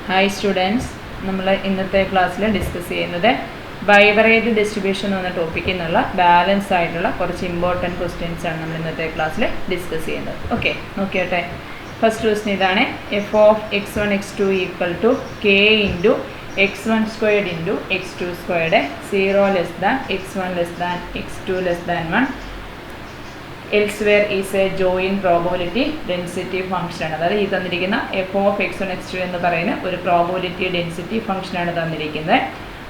Hi students, നമ്മൾ ഇന്നത്തെ ക്ലാസ്സിൽ ഡിസ്കസ് ചെയ്യുന്നത് ബൈവറേജ് ഡിസ്ട്രിബ്യൂഷൻ എന്ന ടോപ്പിക്കിൽ നിന്നുള്ള ബാലൻസ് ആയിട്ടുള്ള കുറച്ച് ഇമ്പോർട്ടൻറ്റ് ക്വസ്റ്റ്യൻസ് ആണ് നമ്മൾ ഇന്നത്തെ ക്ലാസ്സിൽ ഡിസ്കസ് ചെയ്യുന്നത്. ഓക്കെ, നോക്കിയോട്ടെ. ഫസ്റ്റ് ക്വസ്റ്റ്യൻ ഇതാണ്. F of X one X two equal to K into X one squared into X two squared 0 less than X one less than X two less than 1 elsewhere is a joint probability density function ആണ്. അതായത് ഈ തന്നിരിക്കുന്ന F of X one X two എന്ന് പറയുന്ന ഒരു probability density function ആണ് തന്നിരിക്കുന്നത്.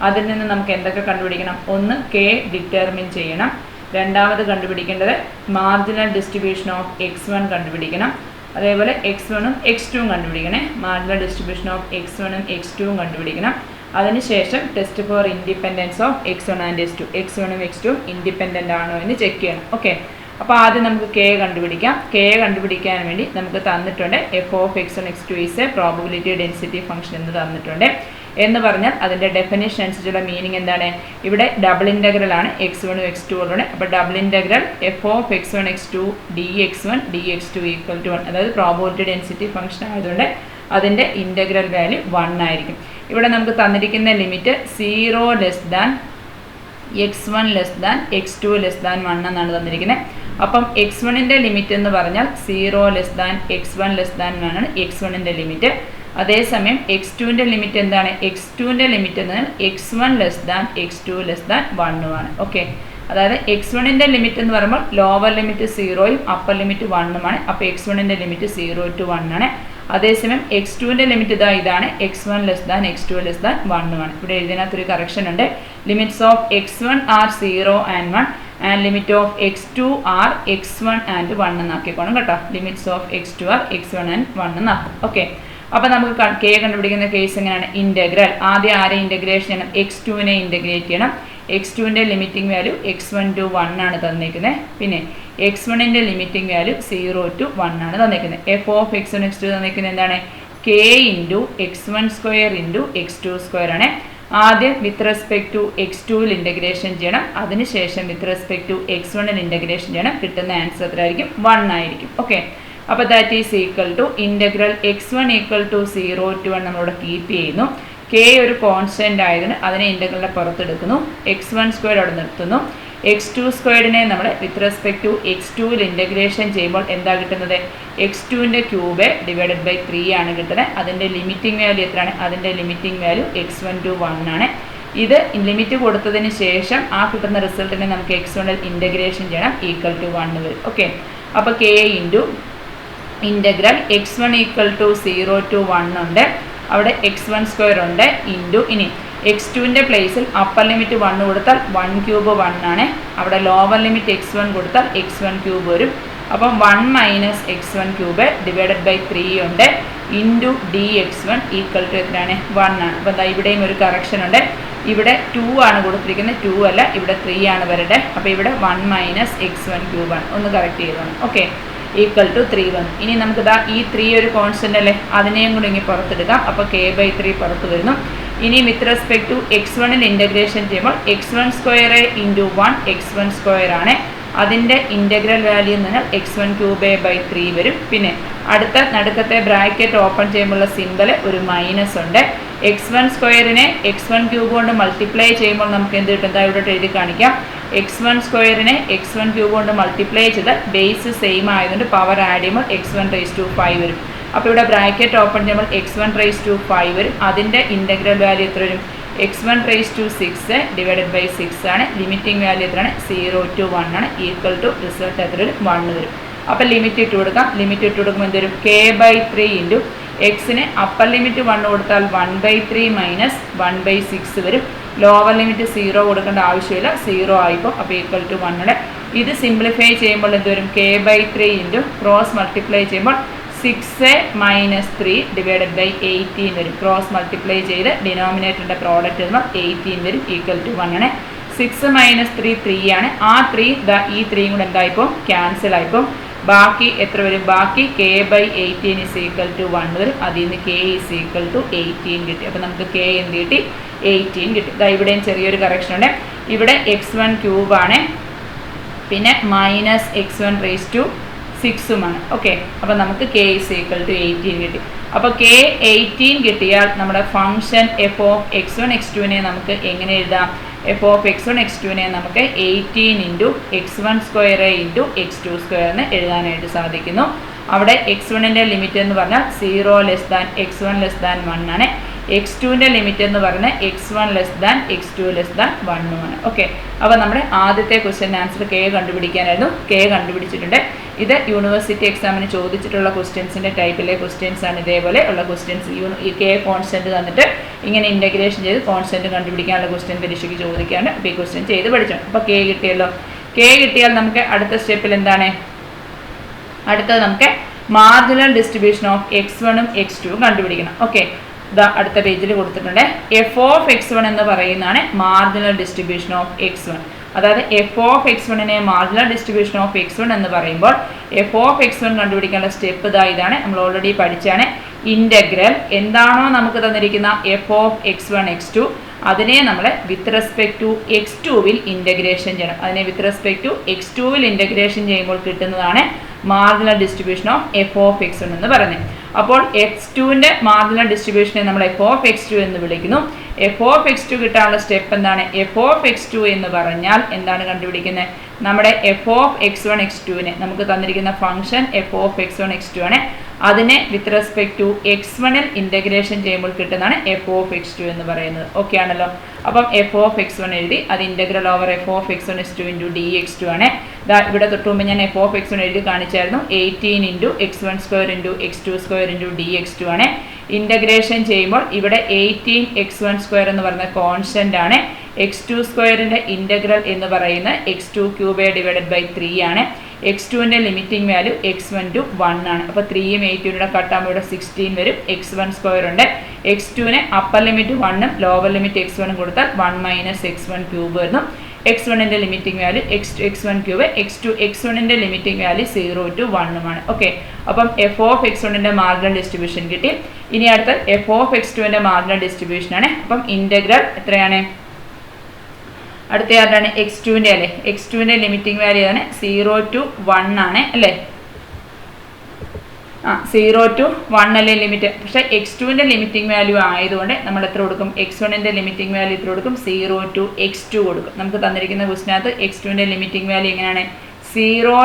അതിൽ നിന്ന് നമുക്ക് എന്തൊക്കെ കണ്ടുപിടിക്കണം? ഒന്ന്, കെ ഡിറ്റർമിൻ ചെയ്യണം. രണ്ടാമത് കണ്ടുപിടിക്കേണ്ടത് marginal distribution of X one കണ്ടുപിടിക്കണം. അതേപോലെ എക്സ് വണ്ണും എക്സ് ടുവും കണ്ടുപിടിക്കണേ. മാർജിനൽ ഡിസ്ട്രിബ്യൂഷൻ ഓഫ് എക്സ് വണ്ണും എക്സ് ടുവും കണ്ടുപിടിക്കണം. അതിനുശേഷം test for independence of X one and X two, X വണ്ണും എക്സ് ടുവും ഇൻഡിപെൻഡൻ്റ് ആണോ എന്ന് ചെക്ക് ചെയ്യണം. ഓക്കെ, അപ്പോൾ ആദ്യം നമുക്ക് കെ കണ്ടുപിടിക്കാം. കെ കണ്ടുപിടിക്കാൻ വേണ്ടി നമുക്ക് തന്നിട്ടുണ്ട് F of X one X two is A probability density function എന്ന് തന്നിട്ടുണ്ട്. എന്ന് പറഞ്ഞാൽ അതിൻ്റെ ഡെഫിനിഷൻ അനുസരിച്ചുള്ള മീനിങ് എന്താണ്? ഇവിടെ ഡബിൾ ഇൻ്റഗ്രൽ ആണ് എക്സ് വണ്ണും എക്സ് ടു ഉള്ളത്. അപ്പോൾ double integral F of X one X two D X one D X two equal to 1. അതായത് പ്രോബബിലിറ്റി ഡെൻസിറ്റി ഫംഗ്ഷൻ ആയതുകൊണ്ട് അതിൻ്റെ ഇൻ്റഗ്രൽ വാല്യൂ 1 ആയിരിക്കും. ഇവിടെ നമുക്ക് തന്നിരിക്കുന്ന limit 0 less than X one less than X two less than 1 എന്നാണ് തന്നിരിക്കുന്നത്. അപ്പം എക്സ് വണ്ണിൻ്റെ ലിമിറ്റ് എന്ന് പറഞ്ഞാൽ 0 less than X one less than 1 ആണ് എക്സ് വണ്ണിൻ്റെ ലിമിറ്റ്. അതേസമയം എക്സ് ടുവിൻ്റെ ലിമിറ്റ് എന്താണ്? എക്സ് ടുവിൻ്റെ ലിമിറ്റ് എന്ന് പറഞ്ഞാൽ X one less than X two less than 1 ആണ്. ഓക്കെ, അതായത് എക്സ് വണ്ണിൻ്റെ ലിമിറ്റ് എന്ന് പറയുമ്പോൾ ലോവർ ലിമിറ്റ് 0യും അപ്പർ ലിമിറ്റ് 1ഉമാണ്. അപ്പോൾ എക്സ് വണ്ണിൻ്റെ ലിമിറ്റ് 0 to 1 ആണ്. അതേസമയം എക്സ് ടുവിൻ്റെ ലിമിറ്റ് ഇതാണ് X one less than X two less than 1ഉമാണ്. ഇവിടെ ഇതിനകത്തൊരു കറക്ഷൻ ഉണ്ട്. Limits of X one are 0 and 1 and limit of X two are X one and 1 എന്നാക്കിക്കോണം കേട്ടോ. Limits of X two are X one and 1 എന്നാക്കും. Okay, അപ്പോൾ നമുക്ക് K കണ്ടുപിടിക്കുന്ന കേസ് എങ്ങനെയാണ്? ഇൻ്റഗ്രൽ ആദ്യം ആരെ ഇൻ്റഗ്രേഷൻ ചെയ്യണം? എക്സ് ടുവിനെ ഇൻ്റഗ്രേറ്റ് ചെയ്യണം. എക്സ് ടുവിൻ്റെ limiting value X one two 1 ആണ് തന്നിരിക്കുന്നത്. പിന്നെ എക്സ് വണ്ണിൻ്റെ ലിമിറ്റിംഗ് വാല്യൂ 0 to 1 ആണ് തന്നിരിക്കുന്നത്. F of X one X two തന്നിരിക്കുന്നത് എന്താണ്? K into X one square into X two square ആണ്. ആദ്യം വിത്ത് റെസ്പെക്ട് ടു എക്സ് ടുവിൽ ഇൻ്റഗ്രേഷൻ ചെയ്യണം. അതിനുശേഷം വിത്ത് റെസ്പെക്ട് ടു എക്സ് വണ്ണിൽ ഇൻ്റഗ്രേഷൻ ചെയ്യണം. കിട്ടുന്ന ആൻസർ എത്രയായിരിക്കും? 1 ആയിരിക്കും. ഓക്കെ, അപ്പോൾ that is equal to integral X one equal to 0 to 1 നമ്മളിവിടെ കീപ്പ് ചെയ്യുന്നു. കെ ഒരു കോൺസ്റ്റൻ്റ് ആയതിന് അതിനെ ഇൻ്റഗ്രലിൻ്റെ പുറത്തെടുക്കുന്നു. എക്സ് വൺ സ്ക്വയർ അവിടെ നിർത്തുന്നു. എക്സ് ടു സ്ക്വയർഡിനെ നമ്മൾ വിത്ത് റെസ്പെക്ട് ടു എക്സ് ടുവിൽ ഇൻ്റഗ്രേഷൻ ചെയ്യുമ്പോൾ എന്താ കിട്ടുന്നത്? എക്സ് ടുവിൻ്റെ ക്യൂബ് ഡിവൈഡഡ് ബൈ 3 ആണ് കിട്ടുന്നത്. അതിൻ്റെ ലിമിറ്റിംഗ് വാല്യൂ എത്രയാണ്? അതിൻ്റെ limiting value X one two 1 ആണ്. ഇത് ലിമിറ്റ് കൊടുത്തതിന് ശേഷം ആ കിട്ടുന്ന റിസൾട്ടിനെ നമുക്ക് എക്സ് വണ്ണിൽ ഇൻ്റഗ്രേഷൻ ചെയ്യണം. ഈക്വൽ ടു 1 വരും. ഓക്കെ, അപ്പോൾ K into integral X one equal to 0 to 1 ഉണ്ട്. അവിടെ എക്സ് വൺ സ്ക്വയർ ഉണ്ട്. ഇൻറ്റു ഇനി എക്സ് ടുവിൻ്റെ പ്ലേസിൽ അപ്പർ ലിമിറ്റ് 1 കൊടുത്താൽ 1 ക്യൂബ് 1 ആണ്. അവിടെ ലോവർ ലിമിറ്റ് എക്സ് വൺ കൊടുത്താൽ എക്സ് വൺ ക്യൂബ് വരും. അപ്പം 1 minus X one cube divided by 3 ഉണ്ട്. Into D X one equal to എത്രയാണ്? 1 ആണ്. അപ്പോൾ എന്താ ഇവിടെയും ഒരു കറക്ഷൻ ഉണ്ട്. ഇവിടെ 2 ആണ് കൊടുത്തിരിക്കുന്നത്, 2 അല്ല, ഇവിടെ 3 ആണ് വരട്ടെ. അപ്പോൾ ഇവിടെ 1 മൈനസ് എക്സ് വൺ ക്യൂബാണ്. ഒന്ന് കറക്റ്റ് ചെയ്തതാണ്. ഓക്കെ, ഈക്വൽ ടു 3 വന്നു. ഇനി നമുക്ക് ഈ 3 ഒരു കോൺസ്റ്റൻ്റ് അല്ലേ, അതിനെയും കൂടി ഇങ്ങനെ പുറത്തെടുക്കാം. അപ്പോൾ കെ ബൈ 3 പുറത്ത് വരുന്നു. ഇനി വിത്ത് റെസ്പെക്ട് ടു എക്സ് വണ്ണിൽ ഇൻ്റഗ്രേഷൻ ചെയ്യുമ്പോൾ X one square into 1 X one square ആണ്. അതിൻ്റെ ഇൻ്റഗ്രൽ വാല്യൂ എന്ന് പറഞ്ഞാൽ എക്സ് വൺ ക്യൂബ് ബൈ 3 വരും. പിന്നെ അടുത്ത നടുക്കത്തെ ബ്രാക്കറ്റ് ഓപ്പൺ ചെയ്യുമ്പോഴുള്ള സിമ്പൽ ഒരു മൈനസ് ഉണ്ട്. എക്സ് വൺ സ്ക്വയറിനെ എക്സ് വൺ ക്യൂബ് കൊണ്ട് മൾട്ടിപ്ലൈ ചെയ്യുമ്പോൾ നമുക്ക് എന്ത് കിട്ടും? ഇവിടെ എഴുതി കാണിക്കാം. എക്സ് വൺ സ്ക്വയറിനെ എക്സ് വൺ ക്യൂബ് കൊണ്ട് മൾട്ടിപ്ലൈ ചെയ്താൽ ബേസ് സെയിം ആയതുകൊണ്ട് പവർ ആഡ് ചെയ്യുമ്പോൾ എക്സ് വൺ റേസ് ടു 5 വരും. അപ്പോൾ ഇവിടെ ബ്രാക്കറ്റ് ഓപ്പൺ ചെയ്യുമ്പോൾ എക്സ് വൺ റേസ് ടു 5 വരും. അതിൻ്റെ ഇൻ്റഗ്രൽ വാല്യൂ എത്ര വരും? X one raise to 6 divided by 6 ആണ്. ലിമിറ്റിംഗ് വാല്യൂ എത്രയാണ്? 0 to 1 ആണ്. ഈക്വൽ ടു റിസൾട്ട് എത്ര വരും? 1 വരും. അപ്പോൾ ലിമിറ്റ് ഇട്ട് കൊടുക്കാം. ലിമിറ്റ് ഇട്ട് കൊടുക്കുമ്പോൾ എന്ത് വരും? കെ ബൈ 3 ഇൻറ്റു എക്സിന് അപ്പർ ലിമിറ്റ് 1 കൊടുത്താൽ 1 ബൈ 3 മൈനസ് 1 ബൈ 6 വരും. ലോവർ ലിമിറ്റ് 0 കൊടുക്കേണ്ട ആവശ്യമില്ല, 0 ആയിപ്പോൾ. അപ്പോൾ ഈക്വൽ ടു 1 ആണ്. ഇത് സിംപ്ലിഫൈ ചെയ്യുമ്പോൾ എന്ത് വരും? K by 3 into cross multiply ചെയ്യുമ്പോൾ 6 മൈനസ് 3 ഡിവൈഡഡ് ബൈ 18 വരും. ക്രോസ് മൾട്ടിപ്ലൈ ചെയ്ത് ഡിനോമിനേറ്ററിൻ്റെ പ്രോഡക്റ്റ് വരുമ്പോൾ 18 വരും. ഈക്വൽ ടു 1 ആണ്. 6 മൈനസ് 3 3 ആണ്. ആ 3 ഈ 3 കൂടെ എന്തായിപ്പോൾ? ക്യാൻസൽ ആയിപ്പോൾ. ബാക്കി എത്ര വരും? ബാക്കി K by 18 is equal to 1 വരും. അതിൽ നിന്ന് കെ ഇസ് ഈക്വൽ ടു 18 കിട്ടി. അപ്പോൾ നമുക്ക് കെ എന്ത് കിട്ടി? 18 കിട്ടി. ഇവിടെയും ചെറിയൊരു കറക്ഷൻ ഉണ്ട്. ഇവിടെ എക്സ് വൺ ക്യൂബാണ്. പിന്നെ minus X one raise to 6ഉമാണ്. ഓക്കെ, അപ്പോൾ നമുക്ക് k = 18 കിട്ടി. അപ്പോൾ k 18 കിട്ടിയാൽ നമ്മുടെ ഫംഗ്ഷൻ f(x1, x2)നെ നമുക്ക് എങ്ങനെ എഴുതാം? f(x1, x2)നെ നമുക്ക് 18 × x1² × x2² എന്ന് എഴുതാനായിട്ട് സാധിക്കുന്നു. അവിടെ x1ൻ്റെ ലിമിറ്റ് എന്ന് പറഞ്ഞാൽ 0 > x1 > 1 ആണ്. x2ൻ്റെ ലിമിറ്റ് എന്ന് പറഞ്ഞാൽ x1 > x2 > 1 ഓക്കെ, അപ്പോൾ നമ്മുടെ ആദ്യത്തെ ക്വസ്റ്റ്യൻ ആൻസർ k കണ്ടുപിടിക്കാനായിരുന്നു. k കണ്ടുപിടിച്ചിട്ടുണ്ട്. ഇത് യൂണിവേഴ്സിറ്റി എക്സാമിന് ചോദിച്ചിട്ടുള്ള ക്വസ്റ്റ്യൻസിൻ്റെ ടൈപ്പിലെ ക്വസ്റ്റ്യൻസ് ആണ്. ഇതേപോലെ ഉള്ള ക്വസ്റ്റ്യൻസ് ഈ k കോൺസ്റ്റൻറ്റ് തന്നിട്ട് ഇങ്ങനെ ഇൻ്റഗ്രേഷൻ ചെയ്ത് കോൺസ്റ്റൻറ്റ് കണ്ടുപിടിക്കാനുള്ള ക്വസ്റ്റ്യൻ പരീക്ഷയ്ക്ക് ചോദിക്കാണ്ട്. അപ്പോൾ ഈ ക്വസ്റ്റ്യൻ ചെയ്ത് പഠിച്ചു. അപ്പോൾ k കിട്ടിയല്ലോ. k കിട്ടിയാൽ നമുക്ക് അടുത്ത സ്റ്റെപ്പിൽ എന്താണ്? അടുത്തത് നമുക്ക് മാർജിനൽ ഡിസ്ട്രിബ്യൂഷൻ ഓഫ് x1ഉം x2ഉം കണ്ടുപിടിക്കണം. ഓക്കെ, ഇതാ അടുത്ത പേജിൽ കൊടുത്തിട്ടുണ്ട്. f(x1) എന്ന് പറയുന്നതാണ് മാർജിനൽ ഡിസ്ട്രിബ്യൂഷൻ ഓഫ് x1. അതായത് f(x1)നെ മാർജിനൽ ഡിസ്ട്രിബ്യൂഷൻ ഓഫ് x1 എന്ന് പറയുമ്പോൾ f(x1) കണ്ടുപിടിക്കാനുള്ള സ്റ്റെപ്പ് ഇതാണ്. നമ്മൾ ഓൾറെഡി പഠിച്ചാണ്. ഇൻ്റഗ്രൽ എന്താണോ നമുക്ക് തന്നിരിക്കുന്ന f(x1, x2) അതിനെ നമ്മൾ വിത്ത് റെസ്പെക്ട് ടു x2-വിൽ ഇൻ്റഗ്രേഷൻ ചെയ്യണം. അതിനെ വിത്ത് റെസ്പെക്ട് ടു x2-വിൽ ഇൻ്റഗ്രേഷൻ ചെയ്യുമ്പോൾ കിട്ടുന്നതാണ് മാർജിനൽ ഡിസ്ട്രിബ്യൂഷൻ ഓഫ് f(x1) എന്ന് പറയുന്നത്. അപ്പോൾ x2ൻ്റെ മാർജിനൽ ഡിസ്ട്രിബ്യൂഷനെ നമ്മൾ f(x2) എന്ന് വിളിക്കുന്നു. f(x2) കിട്ടാനുള്ള സ്റ്റെപ്പ് എന്താണ്? f(x2) എന്ന് പറഞ്ഞാൽ എന്താണ് കണ്ടുപിടിക്കുന്നത്? നമ്മുടെ f(x1, x2)നെ നമുക്ക് തന്നിരിക്കുന്ന ഫംഗ്ഷൻ f(x1, x2) ആണ്. അതിനെ വിത്ത് റെസ്പെക്ട് ടു x1-ൽ ഇൻ്റഗ്രേഷൻ ചെയ്യുമ്പോൾ കിട്ടുന്നതാണ് f(x2) എന്ന് പറയുന്നത്. ഓക്കെ ആണല്ലോ. അപ്പം f(x1) എഴുതി. അത് integral over f(x1, x2) × dx2 ആണ്. ഇവിടെ തൊട്ട് മുമ്പ് ഞാൻ f(x1) എഴുതി കാണിച്ചായിരുന്നു. 18 × x1² × x2² × dx2 ആണ്. ഇൻ്റഗ്രേഷൻ ചെയ്യുമ്പോൾ ഇവിടെ 18x1² എന്ന് പറയുന്ന കോൺസ്റ്റൻ്റ് ആണ്. x2² ഇൻ്റഗ്രൽ എന്ന് പറയുന്നത് x2³ / 3 ആണ്. x2ൻ്റെ ലിമിറ്റിംഗ് വാല്യൂ x1 to 1 ആണ്. അപ്പോൾ 3ഉം 8ഉം കട്ടാകുമ്പോൾ ഇവിടെ 16 വരും. x1² ഉണ്ട്. x2ന് അപ്പർ ലിമിറ്റ് 1ഉം ലോവർ ലിമിറ്റ് x1ഉം കൊടുത്താൽ 1 - x1³ വരുന്നു. x1ൻ്റെ ലിമിറ്റിംഗ് വാല്യൂ x1³, x1ൻ്റെ ലിമിറ്റിംഗ് വാല്യൂ 0 to 1 ഓക്കെ, അപ്പം f(x1)ൻ്റെ മാർജിനൽ ഡിസ്ട്രിബ്യൂഷൻ കിട്ടി. ഇനി അടുത്ത f(x2)ൻ്റെ മാർജിനൽ ഡിസ്ട്രിബ്യൂഷൻ ആണ്. അപ്പം ഇൻ്റഗ്രൽ എത്രയാണ്? അടുത്ത ആരുടെയാണ്? x2ൻ്റെ അല്ലേ? x2ൻ്റെ ലിമിറ്റിംഗ് വാല്യൂ ആണ് 0 to 1 ആണ് അല്ലേ? 0 to 1 അല്ലേ ലിമിറ്റ്. പക്ഷേ x2ൻ്റെ ലിമിറ്റിംഗ് വാല്യൂ ആയതുകൊണ്ട് നമ്മൾ എത്ര കൊടുക്കും? x1ൻ്റെ ലിമിറ്റിംഗ് വാല്യൂ എത്ര കൊടുക്കും? 0 to x2 കൊടുക്കും. നമുക്ക് തന്നിരിക്കുന്ന ക്വസ്റ്റിനകത്ത് x2ൻ്റെ ലിമിറ്റിംഗ് വാല്യൂ എങ്ങനെയാണ്? 0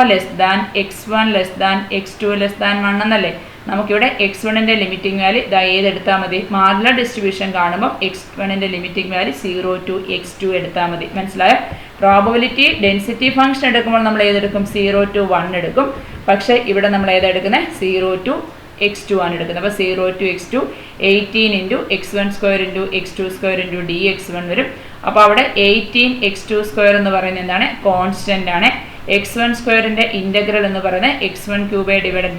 > x1 > x2 > 1 എന്നല്ലേ? നമുക്കിവിടെ x1ൻ്റെ ലിമിറ്റിംഗ് വാല്യൂ ഇതാ ഏതെടുത്താൽ മതി? മാർജിനൽ ഡിസ്ട്രിബ്യൂഷൻ കാണുമ്പോൾ x1ൻ്റെ ലിമിറ്റിംഗ് വാല്യൂ 0 to x2 എടുത്താൽ മതി. മനസ്സിലായോ? പ്രോബബിലിറ്റി ഡെൻസിറ്റി ഫംഗ്ഷൻ എടുക്കുമ്പോൾ നമ്മൾ ഏതെടുക്കും? 0 to 1 എടുക്കും. പക്ഷേ ഇവിടെ നമ്മൾ ഏതെടുക്കുന്നത്? 0 to x2 ആണ് എടുക്കുന്നത്. അപ്പോൾ 0 to x2 18 × x1² × x2² × dx1 വരും. അപ്പോൾ അവിടെ 18x2² എന്ന് പറയുന്നത് എന്താണ്? കോൺസ്റ്റൻ്റ് ആണ്. x1²ൻ്റെ ഇൻ്റഗ്രൽ എന്ന് പറയുന്നത് x1³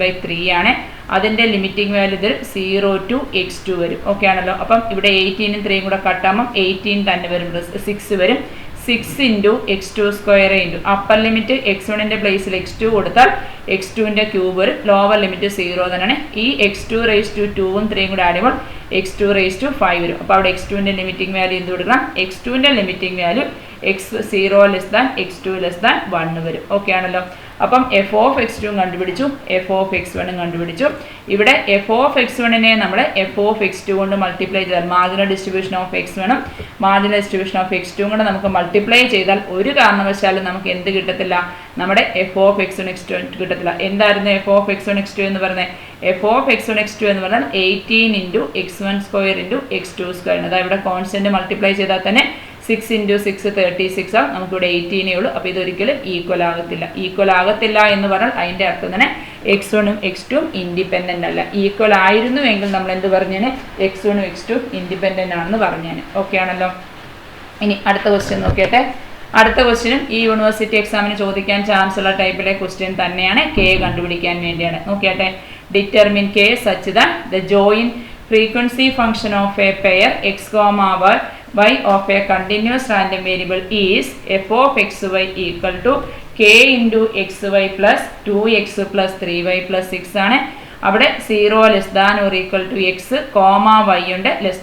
/ 3 ആണ്. അതിൻ്റെ ലിമിറ്റിംഗ് വാല്യൂ ഇതിൽ 0 to x2 വരും. ഓക്കെ ആണല്ലോ. അപ്പം ഇവിടെ 18ഉം 3ഉം കൂടെ കട്ടാകുമ്പം 18 തന്നെ വരും, 6 വരും. 6 × x2² അപ്പർ ലിമിറ്റ് x1ൻ്റെ പ്ലേസിൽ x2 കൊടുത്താൽ x2ൻ്റെ ക്യൂബ് വരും. ലോവർ ലിമിറ്റ് 0 തന്നെയാണ്. ഈ x2⁻²ഉം 3ഉം കൂടെ ആഡ് ചെയ്യുമ്പോൾ x2⁵ വരും. അപ്പോൾ അവിടെ x2ൻ്റെ ലിമിറ്റിംഗ് വാല്യൂ എന്ത് കൊടുക്കണം? x2ൻ്റെ ലിമിറ്റിംഗ് വാല്യൂ x0 > x2 > 1 വരും. ഓക്കെ ആണല്ലോ. അപ്പം f(x2) കണ്ടുപിടിച്ചു, f(x1) കണ്ടുപിടിച്ചു. ഇവിടെ f(x1)നെ നമ്മൾ f(x2) കൊണ്ട് മൾട്ടിപ്ലൈ ചെയ്താൽ മാർജിനൽ ഡിസ്ട്രിബ്യൂഷൻ ഓഫ് x1ഉം മാർജിനൽ ഡിസ്ട്രിബ്യൂഷൻ ഓഫ് x2ഉം കൂടെ നമുക്ക് മൾട്ടിപ്ലൈ ചെയ്താൽ ഒരു കാരണവശാലും നമുക്ക് എന്ത് കിട്ടത്തില്ല? നമ്മുടെ f(x1, x2) കിട്ടത്തില്ല. എന്തായിരുന്നു f(x1, x2) എന്ന് പറഞ്ഞത്? f(x1, x2) എന്ന് പറഞ്ഞാൽ 18 × x1² × x2². അതായത് ഇവിടെ കോൺസ്റ്റന്റ് മൾട്ടിപ്ലൈ ചെയ്താൽ തന്നെ 6 × 6 36 ആവും. നമുക്കിവിടെ 18 ഉള്ളൂ. അപ്പോൾ ഇതൊരിക്കലും ഈക്വൽ ആകത്തില്ല. ഈക്വൽ ആകത്തില്ല എന്ന് പറഞ്ഞാൽ അതിൻ്റെ അർത്ഥം തന്നെ x1ഉം x2ഉം ഇൻഡിപെൻഡൻ്റ് അല്ല. ഈക്വൽ ആയിരുന്നുവെങ്കിൽ നമ്മൾ എന്ത് പറഞ്ഞേനെ? x1ഉം x2ഉം ഇൻഡിപെൻഡൻ്റ് ആണെന്ന് പറഞ്ഞേനെ. ഓക്കെ ആണല്ലോ. ഇനി അടുത്ത ക്വസ്റ്റ്യൻ നോക്കിയട്ടെ. അടുത്ത ക്വസ്റ്റ്യനും ഈ യൂണിവേഴ്സിറ്റി എക്സാമിന് ചോദിക്കാൻ ചാൻസ് ഉള്ള ടൈപ്പിലെ ക്വസ്റ്റ്യൻ തന്നെയാണ്. k കണ്ടുപിടിക്കാൻ വേണ്ടിയാണ്. നോക്കിയാട്ടെ. Determine k such that the joint frequency function of a pair x, y of a continuous random variable is f(xy) equal to k × xy plus 2x plus 3y plus 6 ആണ്. അവിടെ 0 <= x, y ഉണ്ട് <=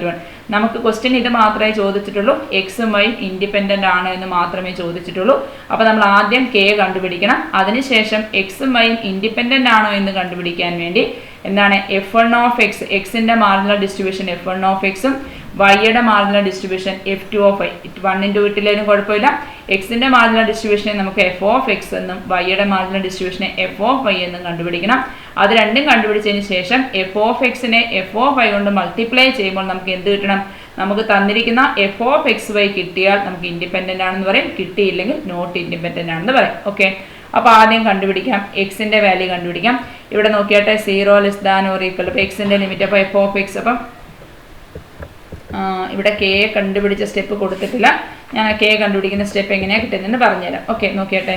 1. നമുക്ക് question ഇത് മാത്രമേ ചോദിച്ചിട്ടുള്ളൂ, എക്സും വൈയും independent ആണ് എന്ന് മാത്രമേ ചോദിച്ചിട്ടുള്ളൂ. അപ്പോൾ നമ്മൾ ആദ്യം കെ കണ്ടുപിടിക്കണം. അതിനുശേഷം എക്സും വൈയും ഇൻഡിപെൻഡൻ്റ് ആണോ എന്ന് കണ്ടുപിടിക്കാൻ വേണ്ടി എന്താണ് f1 ഓഫ് എക്സ്, എക്സിൻ്റെ മാർജിനൽ ഡിസ്ട്രിബ്യൂഷൻ f1 ഓഫ് എക്സും വൈയുടെ marginal distribution f2 of Y, 1 into വീട്ടിലേലും കുഴപ്പമില്ല. എക്സിൻ്റെ മാർജിനൽ ഡിസ്ട്രിബ്യൂഷനെ നമുക്ക് f ഓഫ് എക്സ് എന്നും വൈയുടെ മാർജിനൽ ഡിസ്ട്രിബ്യൂഷനെ f ഓഫ് വൈ എന്നും കണ്ടുപിടിക്കണം. അത് രണ്ടും കണ്ടുപിടിച്ചതിന് ശേഷം f ഓഫ് എക്സിനെ f ഓഫ് വൈ കൊണ്ട് മൾട്ടിപ്ലൈ ചെയ്യുമ്പോൾ നമുക്ക് എന്ത് കിട്ടണം? നമുക്ക് തന്നിരിക്കുന്ന f ഓഫ് എക്സ് വൈ കിട്ടിയാൽ നമുക്ക് ഇൻഡിപെൻഡൻ്റ് ആണെന്ന് പറയും, കിട്ടിയില്ലെങ്കിൽ നോട്ട് ഇൻഡിപെൻഡൻ്റ് ആണെന്ന് പറയും. ഓക്കെ, അപ്പോൾ ആദ്യം കണ്ടുപിടിക്കാം, എക്സിൻ്റെ വാല്യൂ കണ്ടുപിടിക്കാം. ഇവിടെ നോക്കിയാട്ടെ 0 ലെസ് ദാൻ ഓർ ഈക്വൽ, അപ്പോൾ എക്സിൻ്റെ ലിമിറ്റ്, അപ്പോൾ f ഓഫ് എക്സ്, അപ്പം ഇവിടെ കെ കണ്ടുപിടിച്ച സ്റ്റെപ്പ് കൊടുത്തിട്ടില്ല. ഞാൻ കെ കണ്ടുപിടിക്കുന്ന സ്റ്റെപ്പ് എങ്ങനെയാണ് കിട്ടുന്നതെന്ന് പറഞ്ഞുതരാം. ഓക്കെ, നോക്കിയാട്ടെ.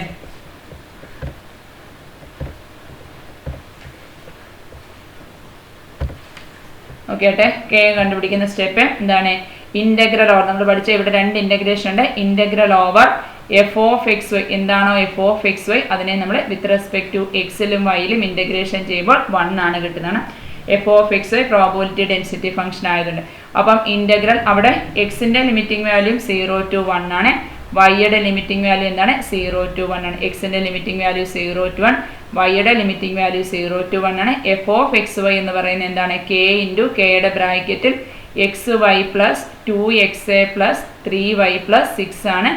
നോക്കിയാട്ടെ, കെ കണ്ടുപിടിക്കുന്ന സ്റ്റെപ്പ് എന്താണ്? ഇൻ്റഗ്രൽ ഓവർ, നമ്മൾ പഠിച്ച ഇവിടെ 2 ഇൻ്റഗ്രേഷൻ ഉണ്ട്. Integral over f of X Y, എന്താണോ f ഓഫ് എക്സ് വൈ അതിനെ നമ്മൾ വിത്ത് റെസ്പെക്ട് ടു എക്സിലും വൈയിലും ഇൻ്റഗ്രേഷൻ ചെയ്യുമ്പോൾ 1 ആണ് കിട്ടുന്നതാണ്. f of X Y probability density function ആയതുകൊണ്ട് അപ്പം ഇൻ്റഗ്രൽ അവിടെ എക്സിൻ്റെ ലിമിറ്റിംഗ് വാല്യൂ 0 to 1 ആണ്, വൈയുടെ ലിമിറ്റിംഗ് വാല്യൂ എന്താണ്? 0 to 1 ആണ്. എക്സിൻ്റെ ലിമിറ്റിംഗ് വാല്യൂ 0 to 1, വൈയുടെ ലിമിറ്റിംഗ് വാല്യൂ 0 to 1 ആണ്. f ഓഫ് എക്സ് വൈ എന്ന് പറയുന്നത് എന്താണ്? k ഇൻറ്റു കെയുടെ ബ്രാക്കറ്റിൽ X Y plus 2xa plus 3y plus 6 ആണ്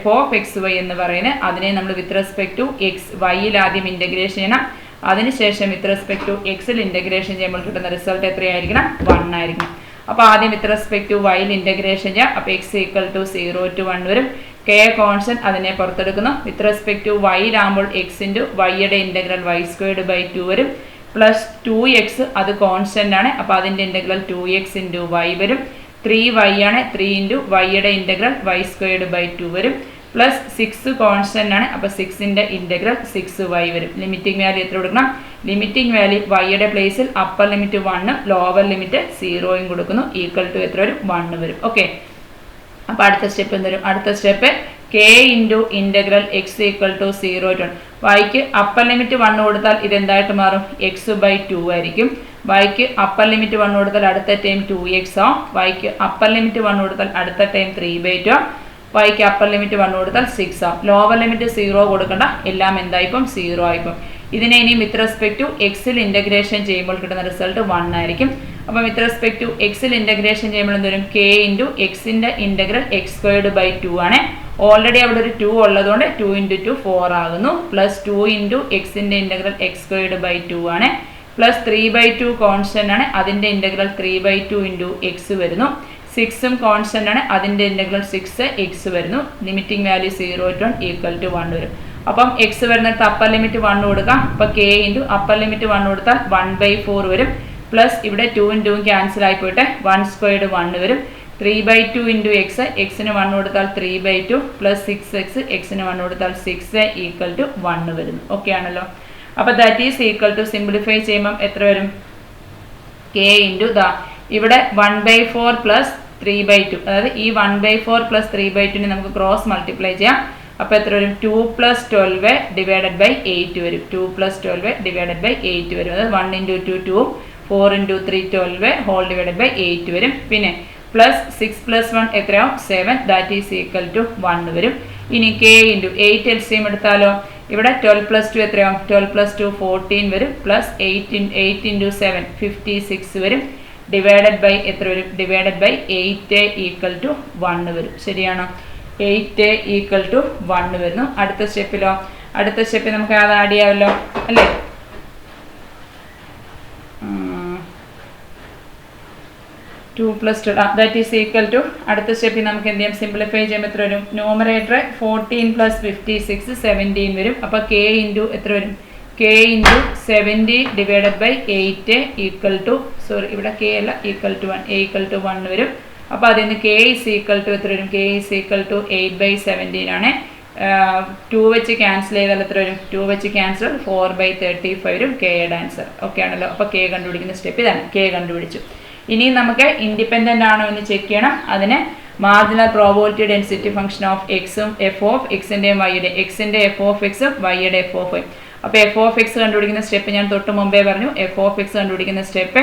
f ഓഫ് എക്സ് വൈ എന്ന് പറയുന്നത്. അതിനെ നമ്മൾ വിത്ത് റെസ്പെക്ട് ടു എക്സ് വൈയിൽ ആദ്യം ഇൻ്റഗ്രേഷൻ ചെയ്യണം. അതിനുശേഷം വിത്ത് റെസ്പെക്ട് ടു എക്സിൽ ഇൻ്റഗ്രേഷൻ ചെയ്യുമ്പോൾ കിട്ടുന്ന റിസൾട്ട് എത്രയായിരിക്കണം? 1 ആയിരിക്കണം. അപ്പോൾ ആദ്യം വിത്ത് റെസ്പെക്ട് ടു വൈയിൽ ഇൻ്റഗ്രേഷൻ ചെയ്യാം. അപ്പോൾ എക്സ് ഈക്വൽ ടു 0 to 1 വരും. കെ കോൺസ്റ്റന്റ് അതിനെ പുറത്തെടുക്കുന്നു. വിത്ത് റെസ്പെക്ട് ടു വൈയിലാകുമ്പോൾ എക്സ് ഇൻറ്റു വൈയുടെ ഇൻ്റഗ്രൽ y²/2 വരും. പ്ലസ് 2x അത് കോൺസ്റ്റന്റ് ആണ്, അപ്പോൾ അതിൻ്റെ ഇൻ്റഗ്രൽ 2x ഇൻറ്റു വൈ വരും. 3y ആണ്, 3 ഇൻറ്റു വൈയുടെ ഇൻ്റഗ്രൽ y²/2 വരും. പ്ലസ് 6 കോൺസ്റ്റന്റ് ആണ്, അപ്പോൾ 6ൻ്റെ ഇൻ്റഗ്രൽ 6y വരും. ലിമിറ്റിംഗ് വാല്യൂ എത്ര കൊടുക്കണം? ലിമിറ്റിംഗ് വാല്യൂ വൈയുടെ പ്ലേസിൽ അപ്പർ ലിമിറ്റ് 1 ലോവർ ലിമിറ്റ് 0 കൊടുക്കുന്നു. ഈക്വൽ ടു എത്ര വരും? 1 വരും. ഓക്കെ, അപ്പോൾ അടുത്ത സ്റ്റെപ്പ് എന്ത് വരും? അടുത്ത step k into integral X equal to 0 to 1. വൈക്ക് അപ്പർ ലിമിറ്റ് 1 കൊടുത്താൽ ഇതെന്തായിട്ട് മാറും? x/2 ആയിരിക്കും. വൈക്ക് അപ്പർ ലിമിറ്റ് 1 കൊടുത്താൽ അടുത്ത ടൈം 2x ആവും. വൈക്ക് അപ്പർ ലിമിറ്റ് 1 കൊടുത്താൽ അടുത്ത ടൈം 3/2 ആവും. വൈക്ക് അപ്പർ ലിമിറ്റ് 1 കൊടുത്താൽ 6 ആവും. ലോവർ ലിമിറ്റ് 0 കൊടുക്കണ്ട, എല്ലാം എന്തായിപ്പം? 0 ആയിപ്പം. ഇതിനെ ഇനി വിത്ത് റെസ്പെക്ട് ടു എക്സിൽ ഇൻ്റഗ്രേഷൻ ചെയ്യുമ്പോൾ കിട്ടുന്ന റിസൾട്ട് 1 ആയിരിക്കും. അപ്പം വിത്ത് റെസ്പെക്ട് ടു എക്സിൽ ഇൻ്റഗ്രേഷൻ ചെയ്യുമ്പോൾ എന്തുവരും? k ഇൻറ്റു എക്സിൻ്റെ ഇൻ്റഗ്രൽ x²/2 ആണ്. ഓൾറെഡി അവിടെ ഒരു 2 ഉള്ളതുകൊണ്ട് 2 ഇൻറ്റു 2 4 ആകുന്നു. പ്ലസ് 2 ഇൻറ്റു എക്സിൻ്റെ ഇൻ്റഗ്രൽ x²/2 ആണ്. പ്ലസ് 3/2 കോൺസ്റ്റന്റ് ആണ്, അതിൻ്റെ ഇൻ്റഗ്രൽ 3/2 ഇൻറ്റു എക്സ് വരുന്നു. 6ഉം കോൺസ്റ്റന്റ് ആണ്, അതിൻ്റെ ഇൻ്റഗ്രൽ 6x വരുന്നു. Limiting value 0 to 1 equal to 1 വരും. അപ്പം എക്സ് വരുന്നിടത്ത് അപ്പർ ലിമിറ്റ് 1 കൊടുക്കാം. അപ്പോൾ k ഇൻറ്റു അപ്പർ ലിമിറ്റ് 1 കൊടുത്താൽ 1/4 വരും. പ്ലസ് ഇവിടെ 2ഉം 2ഉം ക്യാൻസൽ ആയി പോയിട്ട് 1² വരും. 3/2 ഇൻറ്റു എക്സ്, എക്സിന് 1 കൊടുത്താൽ 3/2 പ്ലസ് 6x, എക്സിന് 1 കൊടുത്താൽ 6 ഈക്വൽ ടു 1 വരുന്നു. ഓക്കെ ആണല്ലോ. അപ്പോൾ that is equal to simplify ചെയ്യുമ്പം എത്ര വരും? k ഇൻറ്റു ഇവിടെ 1/4 പ്ലസ് 3/2, അതായത് ഈ 1/4 പ്ലസ് 3/2നെ നമുക്ക് ക്രോസ് മൾട്ടിപ്ലൈ ചെയ്യാം. അപ്പോൾ എത്ര വരും? 2 + 12 ഡിവൈഡഡ് ബൈ 8 വരും. 2 + 12 ഡിവൈഡഡ് ബൈ 8 വരും. അതായത് 1 into 2 2, 4 into 3 12 whole divided by 8 വരും. പിന്നെ പ്ലസ് 6 + 1 എത്രയാവും? 7. ദാറ്റ് ഈസ് ഈക്വൽ ടു 1 വരും. ഇനി k ഇൻറ്റു 8 LCM എടുത്താലോ? ഇവിടെ 12 + 2 എത്രയാവും? 12 + 2 14 വരും. പ്ലസ് 8 ഇൻറ്റു 7 56 വരും. ഡിവൈഡഡ് ബൈ എത്ര വരും? ഡിവൈഡഡ് ബൈ 8 ഈക്വൽ ടു 1 വരും. ശരിയാണോ? 8 ഈക്വൽ ടു 1 വരുന്നു. അടുത്ത സ്റ്റെപ്പിലോ? അടുത്ത സ്റ്റെപ്പിൽ നമുക്ക് അത് ആഡ് ചെയ്യാമല്ലോ അല്ലേ? 2 + 2 ദാറ്റ് ഈസ് ഈക്വൽ ടു, അടുത്ത സ്റ്റെപ്പിൽ നമുക്ക് എന്ത് ചെയ്യാം? സിംപ്ലിഫൈ ചെയ്യുമ്പോൾ എത്ര വരും? ന്യൂമറേറ്റർ 14 + 56 17 വരും. അപ്പോൾ k ഇൻറ്റു എത്ര വരും? k into 70 divided by 8 equal to, sorry ഇവിടെ k അല്ല, ഈക്വൽ ടു 1, ഈക്വൽ ടു 1 വരും. അപ്പോൾ അതിൽ നിന്ന് k ഈസ് ഈക്വൽ ടു എത്ര വരും? k ഈസ് ഈക്വൽ ടു 8/17 ആണ്. 2 വെച്ച് ക്യാൻസൽ ചെയ്താൽ എത്ര വരും? 2 വെച്ച് ക്യാൻസൽ 4/35 വരും kയുടെ ആൻസർ. ഓക്കെ ആണല്ലോ. അപ്പോൾ k കണ്ടുപിടിക്കുന്ന സ്റ്റെപ്പ് ഇതാണ്. k കണ്ടുപിടിച്ചു. ഇനി നമുക്ക് ഇൻഡിപെൻഡൻ്റ് ആണോ എന്ന് ചെക്ക് ചെയ്യണം. അതിന് marginal probability density function of എക്സും f ഓഫ് എക്സിൻ്റെയും വൈയുടെ, എക്സിൻ്റെ f ഓഫ് എക്സും വൈയുടെ f ഓഫ് വൈ. അപ്പോൾ എഫ് ഓഫ് എക്സ് കണ്ടുപിടിക്കുന്ന സ്റ്റെപ്പ് ഞാൻ തൊട്ട് മുമ്പേ പറഞ്ഞു. എഫ് ഓഫ് എക്സ് കണ്ടുപിടിക്കുന്ന സ്റ്റെപ്പ്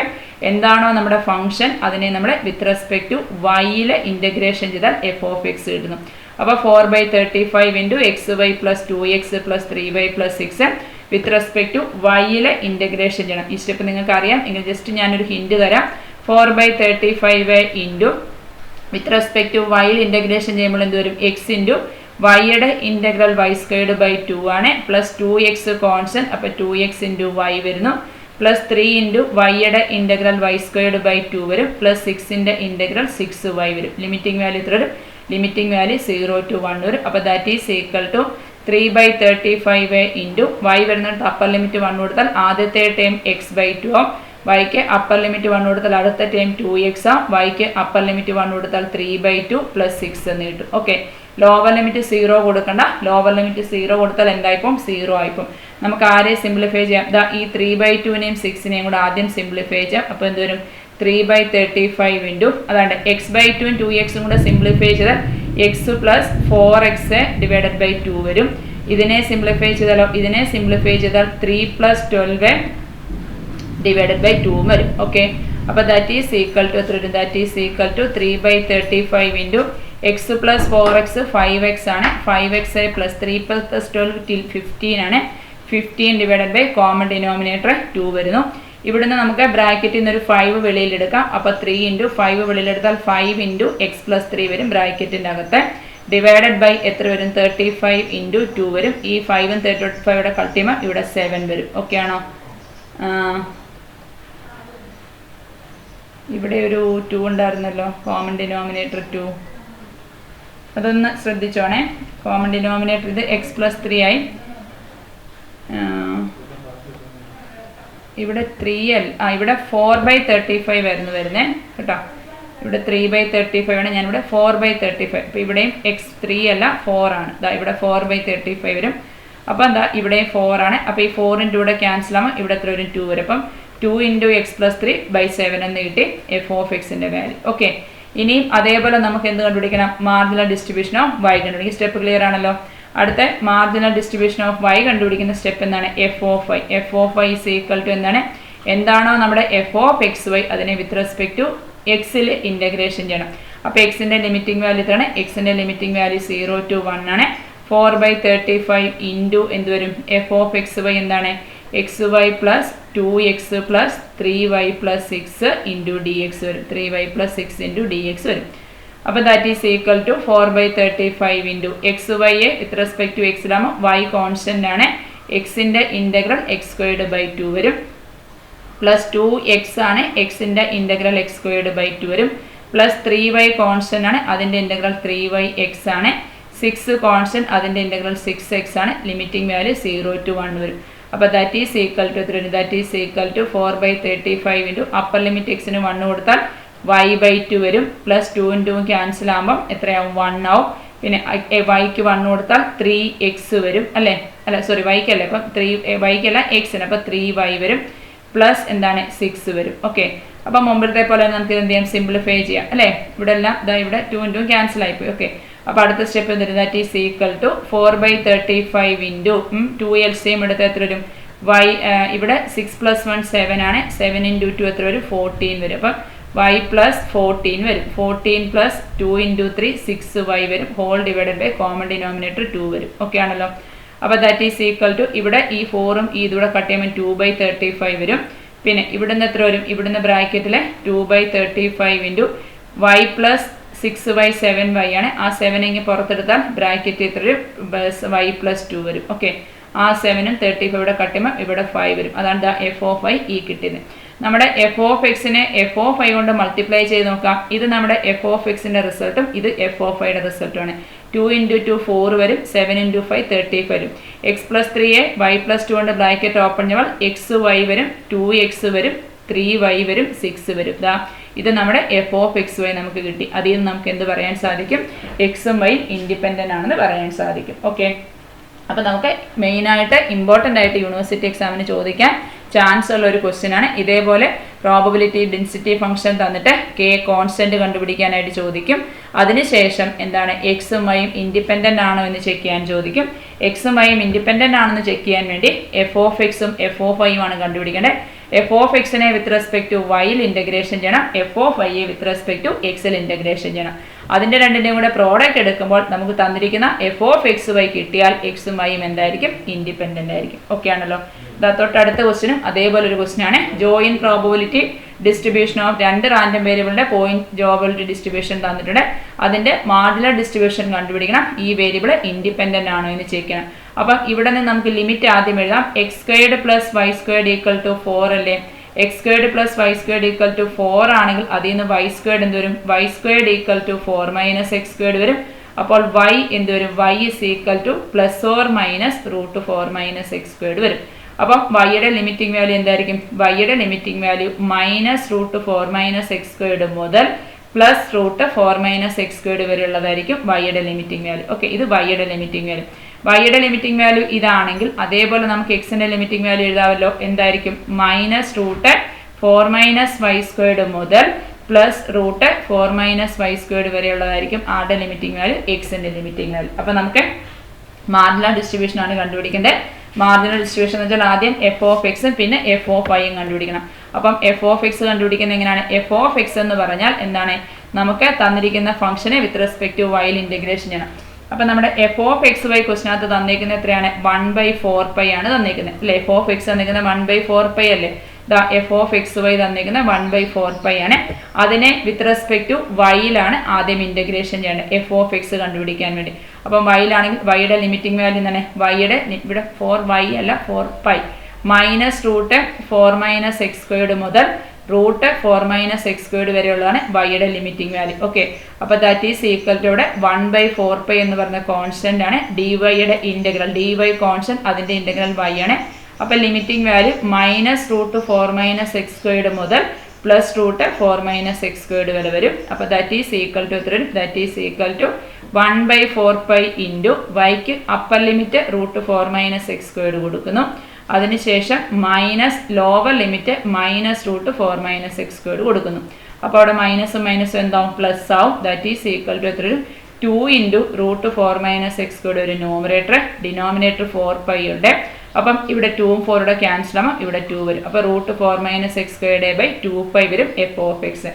എന്താണോ നമ്മുടെ ഫംഗ്ഷൻ അതിനെ നമ്മൾ വിത്ത് റെസ്പെക്ട് ടു വൈയിൽ ഇൻ്റഗ്രേഷൻ ചെയ്താൽ എഫ് ഓഫ് എക്സ് കിട്ടുന്നു. അപ്പോൾ 4/35 into X Y plus 2x plus 3y plus 6 with respect to വൈയിൽ ഇൻ്റഗ്രേഷൻ ചെയ്യണം. ഈ സ്റ്റെപ്പ് നിങ്ങൾക്ക് അറിയാം എങ്കിൽ ജസ്റ്റ് ഞാനൊരു ഹിൻഡ് തരാം. 4/35 ഇൻറ്റു വിത്ത് റെസ്പെക്ട് ടു വൈയിൽ ഇൻ്റഗ്രേഷൻ ചെയ്യുമ്പോൾ എന്ത് വരും? എക്സ് ഇൻറ്റു വൈയുടെ ഇൻ്റഗ്രൽ y²/2 ആണ് പ്ലസ് 2x കോൺസ്റ്റൻറ്റ്, അപ്പോൾ 2x ഇൻറ്റു വൈ വരുന്നു പ്ലസ് 3 ഇൻറ്റു വൈയുടെ ഇൻ്റഗ്രൽ y²/2 വരും പ്ലസ് 6ൻ്റെ ഇൻ്റഗ്രൽ 6y വരും. ലിമിറ്റിംഗ് വാല്യൂ എത്ര വരും? ലിമിറ്റിംഗ് വാല്യൂ 0 to 1 വരും. അപ്പോൾ that is equal to 3/35 into Y വരുന്നിടത്ത് അപ്പർ ലിമിറ്റ് 1 കൊടുത്താൽ ആദ്യത്തെ ടേം x/2 ആവും. വൈക്ക് അപ്പർ ലിമിറ്റ് 1 കൊടുത്താൽ അടുത്ത ടൈം 2x ആവും. വൈക്ക് അപ്പർ ലിമിറ്റ് 1 കൊടുത്താൽ 3/2 പ്ലസ് 6 എന്ന് കിട്ടും. ഓക്കെ, ലോവർ ലിമിറ്റ് 0 കൊടുക്കണ്ട. ലോവർ ലിമിറ്റ് 0 കൊടുത്താൽ എന്തായിപ്പോൾ? 0 ആയിപ്പോൾ. നമുക്ക് ആരെ സിംപ്ലിഫൈ ചെയ്യാം? ഈ 3/2നെയും 6നെയും കൂടെ ആദ്യം സിംപ്ലിഫൈ ചെയ്യാം. അപ്പോൾ എന്ത് വരും? 3/35 ഇൻറ്റു അതാണ്ട് x/2 2xും കൂടെ സിംപ്ലിഫൈ ചെയ്താൽ x plus 4x divided by 2 വരും. ഇതിനെ സിംപ്ലിഫൈ ചെയ്താലോ? ഇതിനെ സിംപ്ലിഫൈ ചെയ്താൽ 3 പ്ലസ് 12 ഡിവൈഡഡ് ബൈ 2 വരും. ഓക്കെ, അപ്പോൾ ദാറ്റ് ഈസ് ഈക്വൽ ടു എത്ര വരും? That is equal to 3/35 into X plus 4x 5x ആണ്. 5x പ്ലസ് 3 പ്ലസ് 12 15 ആണ്. 15 ഡിവൈഡഡ് ബൈ കോമൺ ഡിനോമിനേറ്റർ 2 വരുന്നു. ഇവിടുന്ന് നമുക്ക് ബ്രാക്കറ്റിൽ നിന്നൊരു 5 വെളിയിലെടുക്കാം. അപ്പോൾ 3 ഇൻറ്റു 5 വെളിയിലെടുത്താൽ 5 ഇൻറ്റു എക്സ് പ്ലസ് 3 വരും ബ്രാക്കറ്റിൻ്റെ അകത്ത്. ഡിവൈഡഡ് ബൈ എത്ര വരും? 35 ഇൻറ്റു 2 വരും. ഈ 5ഉം 35യുടെ കൾട്ടിമം ഇവിടെ 7 വരും. ഓക്കെ ആണോ? ഇവിടെ ഒരു 2 ഉണ്ടായിരുന്നല്ലോ, കോമൺ ഡിനോമിനേറ്റർ 2. അതൊന്ന് ശ്രദ്ധിച്ചോണേ. കോമൺ ഡിനോമിനേറ്റർ ഇത് എക്സ് പ്ലസ് 3 ആയി. ഇവിടെ 3l ഇവിടെ 4/35 ആയിരുന്നു വരുന്നത് കേട്ടോ. ഇവിടെ 3/35 ആണ്, ഞാനിവിടെ 4/35. അപ്പോൾ ഇവിടെയും എക്സ് 3 അല്ല 4 ആണ്. ഇവിടെ 4/35 വരും. അപ്പോൾ എന്താ ഇവിടെ 4 ആണ്. അപ്പോൾ ഈ 4 ഇൻറ്റു ഇവിടെ ക്യാൻസൽ ആകുമ്പോൾ ഇവിടെ എത്ര വരും? 2 വരും. അപ്പം 2 ഇൻറ്റു എക്സ് പ്ലസ് 3/7 എന്ന് കിട്ടി എഫ് ഓഫ് എക്സിൻ്റെ വാല്യൂ. ഓക്കെ, ഇനിയും അതേപോലെ നമുക്ക് എന്ത് കണ്ടുപിടിക്കണം? മാർജിനൽ ഡിസ്ട്രിബ്യൂഷൻ ഓഫ് വൈ കണ്ടുപിടിക്കും. സ്റ്റെപ്പ് ക്ലിയർ ആണല്ലോ. അടുത്ത മാർജിനൽ ഡിസ്ട്രിബ്യൂഷൻ ഓഫ് വൈ കണ്ടുപിടിക്കുന്ന സ്റ്റെപ്പ് എന്താണ്? F of Y. F of Y is equal to എന്താണ്? എന്താണോ നമ്മുടെ എഫ് ഓഫ് എക്സ് വൈ അതിനെ വിത്ത് റെസ്പെക്ട് ടു എക്സിൽ ഇൻ്റഗ്രേഷൻ ചെയ്യണം. അപ്പോൾ എക്സിൻ്റെ ലിമിറ്റിംഗ് വാല്യൂ ഇതാണ്. എക്സിൻ്റെ ലിമിറ്റിംഗ് വാല്യൂ 0 to 1 ആണ്. 4/35 ഇൻറ്റു എന്ത് വരും? എഫ് ഓഫ് എക്സ് വൈ എന്താണ്? എക്സ് Y plus 2x plus 3y plus 6 into D X വരും. 3y plus 6 into D X വരും. അപ്പോൾ that is equal to 4/35 into X വൈയെ വിത്ത് റെസ്പെക്ട് ടു എക്സിലാകുമ്പോൾ വൈ കോൺസ്റ്റൻ്റ് ആണ്. എക്സിൻ്റെ ഇൻ്റഗ്രൽ x²/2 വരും പ്ലസ് 2x ആണ്. എക്സിൻ്റെ ഇൻ്റഗ്രൽ x²/2 വരും പ്ലസ് 3y കോൺസ്റ്റൻ്റ് ആണ്. അതിൻ്റെ ഇൻ്റഗ്രൽ 3yx ആണ്. 6 കോൺസ്റ്റൻറ്റ് അതിൻ്റെ ഇൻ്റഗ്രൽ 6x ആണ്. ലിമിറ്റിംഗ് വാല്യൂ 0 to 1 വരും. അപ്പോൾ ദാറ്റ് ഈസ് ഈക്വൽ ടു എത്ര? That is equal to 4/35 into upper limit എക്സിന് 1 കൊടുത്താൽ y/2 വരും പ്ലസ് 2 ഇൻറ്റു ക്യാൻസൽ ആകുമ്പം എത്രയാവും? 1 ആവും. പിന്നെ വൈക്ക് 1 കൊടുത്താൽ 3x വരും അല്ലേ? അല്ല സോറി, വൈക്കല്ല. അപ്പം വൈക്കല്ല എക്സിന്. അപ്പോൾ 3y വരും പ്ലസ് എന്താണ്? 6 വരും. ഓക്കെ, അപ്പം മുമ്പത്തെ പോലെ നമുക്ക് എന്ത് ചെയ്യാം? സിംപ്ലിഫൈ ചെയ്യാം അല്ലേ? ഇവിടെ എല്ലാം ഇവിടെ 2 ഇൻറ്റു ക്യാൻസൽ ആയിപ്പോയി. ഓക്കെ, അപ്പോൾ അടുത്ത സ്റ്റെപ്പ് എന്ത്? That is equal to 4/35 into 2LCM എടുത്ത് എത്ര വരും? വൈ ഇവിടെ 6 + 1 7 ആണ്. 7 ഇൻറ്റു 2 എത്ര വരും? 14 വരും. അപ്പം y പ്ലസ് 14 വരും. 14 പ്ലസ് 2 ഇൻറ്റു 3 6y വരും. Whole divided by common denominator 2 വരും. ഓക്കെ ആണല്ലോ. അപ്പോൾ ദാറ്റ് ഈസ് ഈക്വൽ ടു ഇവിടെ ഈ 4ഉം ഈ ഇതൂടെ കട്ട് ചെയ്യുമ്പോൾ 2/35 വരും. പിന്നെ ഇവിടുന്ന് എത്ര വരും? ഇവിടുന്ന് ബ്രാക്കറ്റിൽ 2/35 into y plus 6y 7y ആണ്. ആ 7 ഇങ്ങ് പുറത്തെടുത്താൽ ബ്രാക്കറ്റ് എത്ര വരും? y പ്ലസ് 2 വരും. ഓക്കെ, ആ 7ഉം 35 ഇവിടെ കട്ട് ചെയ്യുമ്പോൾ ഇവിടെ 5 വരും. അതാണ് എഫ് ഓഫ് വൈ ഈ കിട്ടിയത്. നമ്മുടെ എഫ് ഓഫ് എക്സിനെ എഫ് ഓഫ് ഐ കൊണ്ട് മൾട്ടിപ്ലൈ ചെയ്ത് നോക്കാം. ഇത് നമ്മുടെ എഫ് ഓഫ് എക്സിൻ്റെ റിസൾട്ടും ഇത് എഫ് ഓഫ് ഐയുടെ റിസൾട്ടുമാണ്. 2 ഇൻറ്റു 2 4 വരും. 7 ഇൻറ്റു 5 35 വരും. എക്സ് പ്ലസ് 3യെ y പ്ലസ് 2 കൊണ്ട് ബ്രാക്കറ്റ് ഓപ്പൺ ചെയ്യുമ്പോൾ എക്സ് വൈ വരും, 2x വരും, 3y വരും, 6 വരും. ഇത് നമ്മുടെ എഫ് ഓഫ് എക്സ് വൈ നമുക്ക് കിട്ടി. അതിൽ നിന്ന് നമുക്ക് എന്ത് പറയാൻ സാധിക്കും? എക്സും വൈ ഇൻഡിപെൻഡൻ്റ് ആണെന്ന് പറയാൻ സാധിക്കും. ഓക്കെ, അപ്പോൾ നമുക്ക് മെയിനായിട്ട് ഇമ്പോർട്ടൻ്റ് ആയിട്ട് യൂണിവേഴ്സിറ്റി എക്സാമിന് ചോദിക്കാൻ ചാൻസ് ഉള്ള ഒരു ക്വസ്റ്റ്യൻ ആണ്. ഇതേപോലെ പ്രോബബിലിറ്റി ഡെൻസിറ്റി ഫംഗ്ഷൻ തന്നിട്ട് കെ കോൺസ്റ്റന്റ് കണ്ടുപിടിക്കാനായിട്ട് ചോദിക്കും. അതിനുശേഷം എന്താണ് എക്സും വൈയും ഇൻഡിപെൻഡൻ്റ് ആണോ എന്ന് ചെക്ക് ചെയ്യാൻ ചോദിക്കും. എക്സും വൈയും ഇൻഡിപെൻഡൻ്റ് ആണെന്ന് ചെക്ക് ചെയ്യാൻ വേണ്ടി എഫ് ഓഫ് എക്സും എഫ് ഓഫ് വൈയും ആണ് കണ്ടുപിടിക്കേണ്ടത്. എഫ് ഓഫ് എക്സിനെ വിത്ത് റെസ്പെക്ട് ടു വൈയിൽ ഇൻ്റഗ്രേഷൻ ചെയ്യണം, എഫ് ഓഫ് വൈയെ വിത്ത് റെസ്പെക്ട് ടു എക്സിൽ ഇൻ്റഗ്രേഷൻ ചെയ്യണം. അതിൻ്റെ രണ്ടിൻ്റെയും കൂടെ പ്രോഡക്റ്റ് എടുക്കുമ്പോൾ നമുക്ക് തന്നിരിക്കുന്ന എഫ് ഓഫ് എക്സ് വൈ കിട്ടിയാൽ എക്സും വൈയും എന്തായിരിക്കും? ഇൻഡിപെൻഡൻ്റ് ആയിരിക്കും. ഓക്കെ ആണല്ലോ. തൊട്ടടുത്ത ക്വസ്റ്റിനും അതേപോലെ ഒരു ക്വസ്റ്റ്യൻ ആണ്. ജോയിൻ പ്രോബബിലിറ്റി ഡിസ്ട്രിബ്യൂഷൻ ഓഫ് രണ്ട് റാൻഡം വേരിയബിളിന്റെ പോയിന്റ് പ്രോബബിലിറ്റി ഡിസ്ട്രിബ്യൂഷൻ തന്നിട്ടുണ്ട്. അതിന്റെ മാർജിനൽ ഡിസ്ട്രിബ്യൂഷൻ കണ്ടുപിടിക്കണം. ഈ വേരിയബിൾ ഇൻഡിപെൻഡന്റ് ആണോ എന്ന് ചെക്ക് ചെയ്യണം. അപ്പം ഇവിടെ നിന്ന് നമുക്ക് ലിമിറ്റ് ആദ്യം എഴുതാം. X squared plus Y squared equal to 4 അല്ലേ? X squared plus Y squared equal to 4 ആണെങ്കിൽ അതിൽ നിന്ന് വൈ സ്ക്വയർഡ് എന്ത് വരും? Y squared equal to 4 minus X squared വരും. അപ്പോൾ വൈ എന്ത് വരും? Y is equal to plus or minus root 4 minus X squared വരും. അപ്പം വൈയുടെ ലിമിറ്റിംഗ് വാല്യൂ എന്തായിരിക്കും? വൈയുടെ limiting value minus root 4 minus X squared മുതൽ plus root 4 minus X squared വരെ ഉള്ളതായിരിക്കും വൈയുടെ ലിമിറ്റിംഗ് വാല്യൂ. ഓക്കെ, ഇത് വൈയുടെ ലിമിറ്റിംഗ് വാല്യൂ. വൈയുടെ ലിമിറ്റിംഗ് വാല്യൂ ഇതാണെങ്കിൽ അതേപോലെ നമുക്ക് എക്സിന്റെ ലിമിറ്റിംഗ് വാല്യൂ എഴുതാമല്ലോ. എന്തായിരിക്കും? Minus root 4 minus Y squared മുതൽ plus root 4 minus Y squared വരെയുള്ളതായിരിക്കും ആരുടെ ലിമിറ്റിംഗ് വാല്യൂ? എക്സിന്റെ ലിമിറ്റിംഗ് വാല്യൂ. അപ്പം നമുക്ക് മാർജിനൽ ഡിസ്ട്രിബ്യൂഷൻ ആണ് കണ്ടുപിടിക്കേണ്ടത്. മാർജിനൽ ഡിസ്ട്രിബ്യൂഷൻ എന്ന് വെച്ചാൽ ആദ്യം എഫ് ഓഫ് എക്സും പിന്നെ എഫ് ഓഫ് വൈയും കണ്ടുപിടിക്കണം. അപ്പം എഫ് ഓഫ് എക്സ് കണ്ടുപിടിക്കുന്നത് എങ്ങനെയാണ്? എഫ് ഓഫ് എക്സ് എന്ന് പറഞ്ഞാൽ എന്താണ്? നമുക്ക് തന്നിരിക്കുന്ന ഫംഗ്ഷനെ വിത്ത് റെസ്പെക്ട് ടു വൈയിൽ ഇൻ്റഗ്രേഷൻ ചെയ്യണം. അപ്പം നമ്മുടെ എഫ് ഓഫ് എക്സ് വൈ ക്വസ്റ്റിനകത്ത് തന്നിരിക്കുന്നത് എത്രയാണ്? 1/4π ആണ് തന്നിരിക്കുന്നത് അല്ലേ? എഫ് ഓഫ് എക്സ് തന്നിരിക്കുന്നത് 1/4π അല്ലേ? എഫ് ഓഫ് എക്സ് വൈ തന്നിരിക്കുന്നത് 1/4π ആണ്. അതിനെ വിത്ത് റെസ്പെക്ട് ടു വൈയിലാണ് ആദ്യം ഇൻ്റഗ്രേഷൻ ചെയ്യേണ്ടത് എഫ് ഓഫ് എക്സ് കണ്ടുപിടിക്കാൻ വേണ്ടി. അപ്പം വൈയിലാണെങ്കിൽ വൈയുടെ ലിമിറ്റിംഗ് വാല്യൂ എന്താണ്? വൈയുടെ ഇവിടെ 4y അല്ല 4π minus root 4 minus X squared മുതൽ റൂട്ട് 4 മൈനസ് എക്സ് സ്ക്വയർഡ് വരെയുള്ളതാണ് വൈയുടെ ലിമിറ്റിംഗ് വാല്യൂ. ഓക്കെ, അപ്പോൾ ദാറ്റ് ഈസ് ഈക്വൽ ടു ഇവിടെ 1/4π എന്ന് പറഞ്ഞ കോൺസ്റ്റന്റ് ആണ്. ഡി വൈയുടെ ഇൻ്റഗ്രൽ, ഡി വൈ കോൺസ്റ്റന്റ്, അതിൻ്റെ ഇൻ്റഗ്രൽ വൈ ആണ്. അപ്പോൾ limiting value minus root 4 minus X squared മുതൽ plus root 4 minus X squared വരെ വരും. അപ്പോൾ ദാറ്റ് ഈസ് ഈക്വൽ ടു എത്ര വരും? That is equal to 1/4π into വൈക്ക് upper limit root 4 minus X squared കൊടുക്കുന്നു. അതിനുശേഷം minus lower limit minus root 4 minus X squared കൊടുക്കുന്നു. അപ്പോൾ അവിടെ മൈനസും മൈനസും എന്താവും? പ്ലസ് ആവും. ദാറ്റ് ഈസ് ഈക്വൽ ടു എത്ര വരും? 2 into root 4 minus X squared ഒരു ന്യൂമറേറ്റർ, ഡിനോമിനേറ്റർ 4π ഉണ്ട്. അപ്പം ഇവിടെ 2ഉം 4 ക്യാൻസൽ ആവാം, ഇവിടെ 2 വരും. അപ്പോൾ root 4 minus X squared by 2π വരും എഫ് ഓഫ് എക്സ്.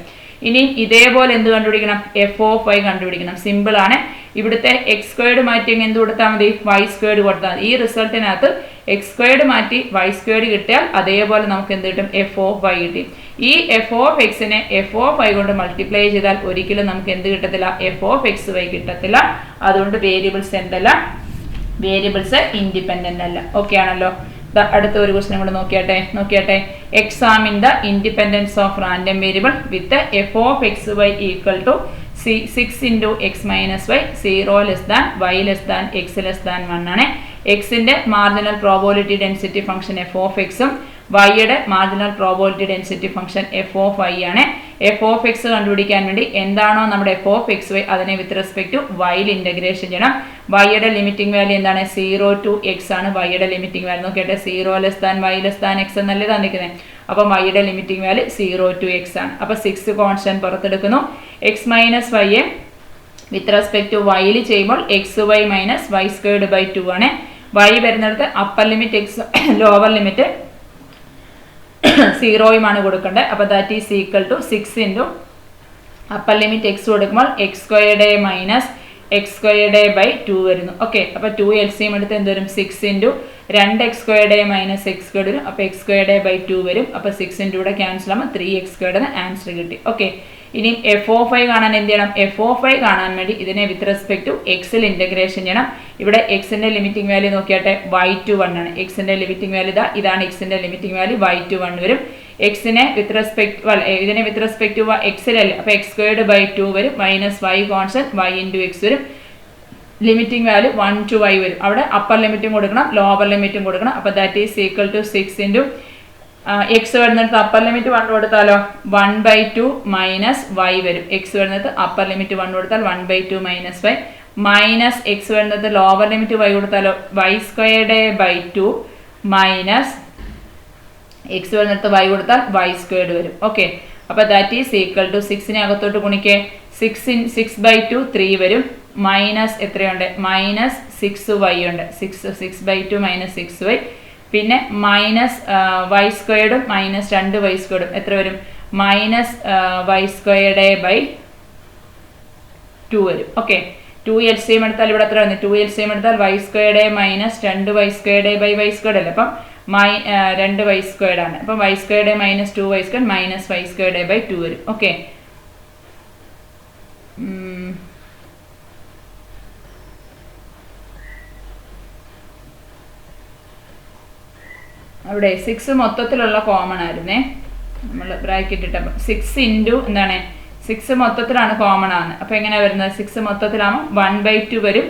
ഇനി ഇതേപോലെ എന്ത് കണ്ടുപിടിക്കണം? എഫ് ഓഫ് വൈ കണ്ടുപിടിക്കണം. സിമ്പിൾ ആണ്. ഇവിടുത്തെ എക്സ് സ്ക്വയർഡ് മാറ്റി എന്ത് കൊടുത്താൽ മതി? വൈ സ്ക്വയർഡ് കൊടുത്താൽ മതി. ഈ റിസൾട്ടിനകത്ത് എക്സ് സ്ക്വയർഡ് മാറ്റി വൈ സ്ക്വയർഡ് കിട്ടിയാൽ അതേപോലെ നമുക്ക് എന്ത് കിട്ടും? എഫ് ഓഫ് വൈ കിട്ടി. ഈ എഫ് ഓഫ് എക്സിനെ എഫ് ഓഫ് വൈ കൊണ്ട് മൾട്ടിപ്ലൈ ചെയ്താൽ ഒരിക്കലും നമുക്ക് എന്ത് കിട്ടത്തില്ല? എഫ് ഓഫ് എക്സ് വൈ കിട്ടത്തില്ല. അതുകൊണ്ട് വേരിയബിൾസ് എന്തല്ല? വേരിയബിൾസ് ഇൻഡിപെൻഡന്റ് അല്ല. ഓക്കെ ആണല്ലോ. അടുത്ത ഒരു ക്വസ്റ്റ്യൻ കൂടെ നോക്കിയാട്ടെ. Examine the independence of random variable with F of X Y equal to 6 into X minus Y 0 less than Y less than X less than 1 ആണ്. എക്സിന്റെ marginal probability density function F of എക്സും വൈയുടെ marginal probability density function F of Y ആണ്. F of X കണ്ടുപിടിക്കാൻ വേണ്ടി എന്താണോ നമ്മുടെ F of X Y അതിനെ വിത്ത് റെസ്പെക്ട് ടു വൈയിൽ ഇൻ്റഗ്രേഷൻ ചെയ്യണം. വൈയുടെ ലിമിറ്റിംഗ് വാല്യൂ എന്താണ്? 0 to x ആണ് വൈയുടെ ലിമിറ്റിംഗ് വാല്യൂ. നോക്കിയിട്ട് 0 less than Y less than X എന്നല്ലേ തന്നിരിക്കുന്നത്. അപ്പം വൈയുടെ ലിമിറ്റിംഗ് വാല്യൂ 0 to x ആണ്. അപ്പോൾ 6 കോൺസ്റ്റന്റ് പുറത്തെടുക്കുന്നു. എക്സ് മൈനസ് വൈയെ വിത്ത് റെസ്പെക്ട് ടു വൈയിൽ ചെയ്യുമ്പോൾ X Y minus Y squared by 2 ആണ്. വൈ വരുന്നിടത്ത് upper limit X, lower limit 0യുമാണ് കൊടുക്കേണ്ടത്. അപ്പോൾ that is equal to 6 into upper limit X കൊടുക്കുമ്പോൾ X squared minus X squared by 2 വരുന്നു. ഓക്കെ, അപ്പോൾ 2 LCM എടുത്ത് എന്ത് വരും? 6 into 2x squared minus X squared വരും. അപ്പോൾ എക്സ് സ്ക്വയർഡ് ബൈ 2 വരും. അപ്പോൾ 6 ഇൻറ്റു ഇവിടെ ക്യാൻസൽ ആകുമ്പോൾ 3x സ്ക്വയർഡ് ആൻസർ കിട്ടി. ഓക്കെ, ഇനി എഫ് ഓഫ് ഐ കാണാൻ എന്ത് ചെയ്യണം? എഫ് ഓഫ് ഐ കാണാൻ വേണ്ടി ഇതിനെ വിത്ത് റെസ്പെക്ട് ടു എക്സിൽ ഇൻ്റഗ്രേഷൻ ചെയ്യണം. ഇവിടെ എക്സിന്റെ ലിമിറ്റിംഗ് വാല്യൂ നോക്കിയാട്ടെ, y/1 ആണ്. എക്സിന്റെ ലിമിറ്റിംഗ് വാല്യൂ ഇതാണ് എക്സിന്റെ ലിമിറ്റിംഗ് വാല്യൂ y/1 വരും. എക്സിനെ വിത്ത് റെസ്പെക്ട് ഇതിനെ വിത്ത് റെസ്പെക്ട് ടു എക്സിലല്ലേ, അപ്പോൾ എക്സ് സ്ക്വയർഡ് ബൈ 2 വരും. Minus Y constant y into X വരും. ലിമിറ്റിംഗ് വാല്യൂ 1 to y വരും. അവിടെ അപ്പർ ലിമിറ്റും കൊടുക്കണം, ലോവർ ലിമിറ്റും കൊടുക്കണം. അപ്പോൾ that is equal to 6 into X വരുന്നിടത്ത് അപ്പർ ലിമിറ്റ് 1 കൊടുത്താലോ 1/2 മൈനസ് വൈ വരും. എക്സ് വരുന്നിടത്ത് അപ്പർ ലിമിറ്റ് 1 കൊടുത്താൽ 1/2 മൈനസ് വൈ, മൈനസ് എക്സ് വരുന്നിടത്ത് ലോവർ ലിമിറ്റ് വൈ കൊടുത്താലോ y squared by 2 minus X വരുന്നിടത്ത് വൈ കൊടുത്താൽ വൈ സ്ക്വയർഡ് വരും. ഓക്കെ, അപ്പോൾ ദാറ്റ് ഈസ് ഈക്വൽ ടു 6നെ അകത്തോട്ട് ഗുണിക്കേ 6/2 3 വരും. മൈനസ് എത്രയുണ്ട്? മൈനസ് 6y ഉണ്ട്. 6/2 മൈനസ് 6y. പിന്നെ മൈനസ് വൈ സ്ക്വയർഡും മൈനസ് 2y സ്ക്വയർഡും എത്ര വരും? മൈനസ് വൈ സ്ക്വയർഡ് ബൈ 2 വരും. ഓക്കെ, 2 LCM എടുത്താൽ ഇവിടെ എത്ര വന്നു? 2 LCM എടുത്താൽ Y squared minus 2y squared by Y squared അല്ലേ? അപ്പം 2y സ്ക്വയർഡ് ആണ്. അപ്പം Y squared minus 2y squared minus Y squared by 2 വരും. ഓക്കെ, അവിടെ 6 മൊത്തത്തിലുള്ള കോമൺ ആയിരുന്നേ, നമ്മൾ ബ്രാക്കറ്റ് ഇട്ടപ്പോൾ 6 ഇൻറ്റു എന്താണ് 6 മൊത്തത്തിലാണ് കോമൺ ആണ്. അപ്പോൾ എങ്ങനെയാണ് വരുന്നത്? 6 മൊത്തത്തിലാകുമ്പോൾ 1/2 വരും,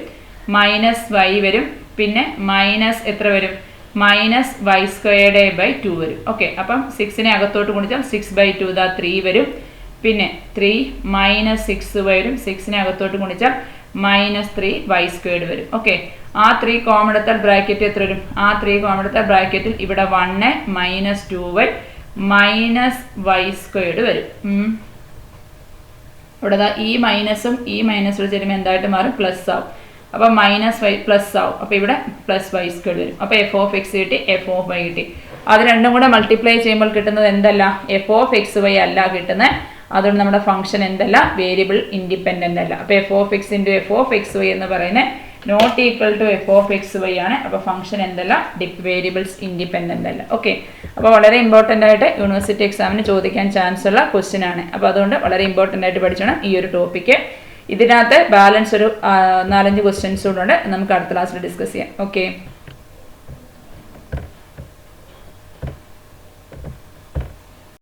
മൈനസ് വൈ വരും, പിന്നെ മൈനസ് എത്ര വരും? മൈനസ് വൈ സ്ക്വയർഡ് ബൈ 2 വരും. ഓക്കെ, അപ്പം 6നെ അകത്തോട്ട് ഗുണിച്ചാൽ 6/2 ഇതാ 3 വരും, പിന്നെ 3 മൈനസ് 6 വരും, 6നെ അകത്തോട്ട് ഗുണിച്ചാൽ മൈനസ് 3 വൈ സ്ക്വയർഡ് വരും. ഓക്കെ, ആ 3 കോമൺ എടുത്താൽ ബ്രാക്കറ്റ് എത്ര വരും? ആ 3 കോമൺ എടുത്താൽ ബ്രാക്കറ്റിൽ ഇവിടെ 1 minus 2y minus Y squared വരും. ഇവിടെ ഈ മൈനസും ഈ മൈനസും ചേരുമ്പോൾ എന്തായിട്ട് മാറും? പ്ലസ് ആവും. അപ്പോൾ മൈനസ് വൈ പ്ലസ് ആവും. അപ്പോൾ ഇവിടെ പ്ലസ് വൈ സ്ക്വയർഡ് വരും. അപ്പോൾ എഫ് ഓഫ് എക്സ് കിട്ടി, എഫ് ഓഫ് വൈ കിട്ടി. അത് രണ്ടും കൂടെ മൾട്ടിപ്ലൈ ചെയ്യുമ്പോൾ കിട്ടുന്നത് എന്തല്ല? എഫ് ഓഫ് എക്സ് വൈ അല്ല കിട്ടുന്നത്. അതുകൊണ്ട് നമ്മുടെ ഫംഗ്ഷൻ എന്തല്ല? വേരിയബിൾ ഇൻഡിപെൻഡൻ്റ് അല്ല. അപ്പോൾ F of X into F of X Y എന്ന് പറയുന്നത് not equal to F of X Y ആണ്. അപ്പോൾ ഫംഗ്ഷൻ എന്തല്ല? വേരിയബിൾസ് ഇൻഡിപെൻഡൻ്റ് അല്ല. ഓക്കെ, അപ്പോൾ വളരെ ഇമ്പോർട്ടൻ്റ് ആയിട്ട് യൂണിവേഴ്സിറ്റി എക്സാമിന് ചോദിക്കാൻ ചാൻസ് ഉള്ള ക്വസ്റ്റ്യൻ ആണ്. അപ്പോൾ അതുകൊണ്ട് വളരെ ഇമ്പോർട്ടൻ്റ് ആയിട്ട് പഠിച്ചോണം ഈ ഒരു ടോപ്പിക്ക്. ഇതിനകത്ത് ബാലൻസ് ഒരു 4-5 ക്വസ്റ്റ്യൻസ് കൂടെ ഉണ്ട്, നമുക്ക് അടുത്ത ക്ലാസ്സിൽ ഡിസ്കസ് ചെയ്യാം. ഓക്കെ.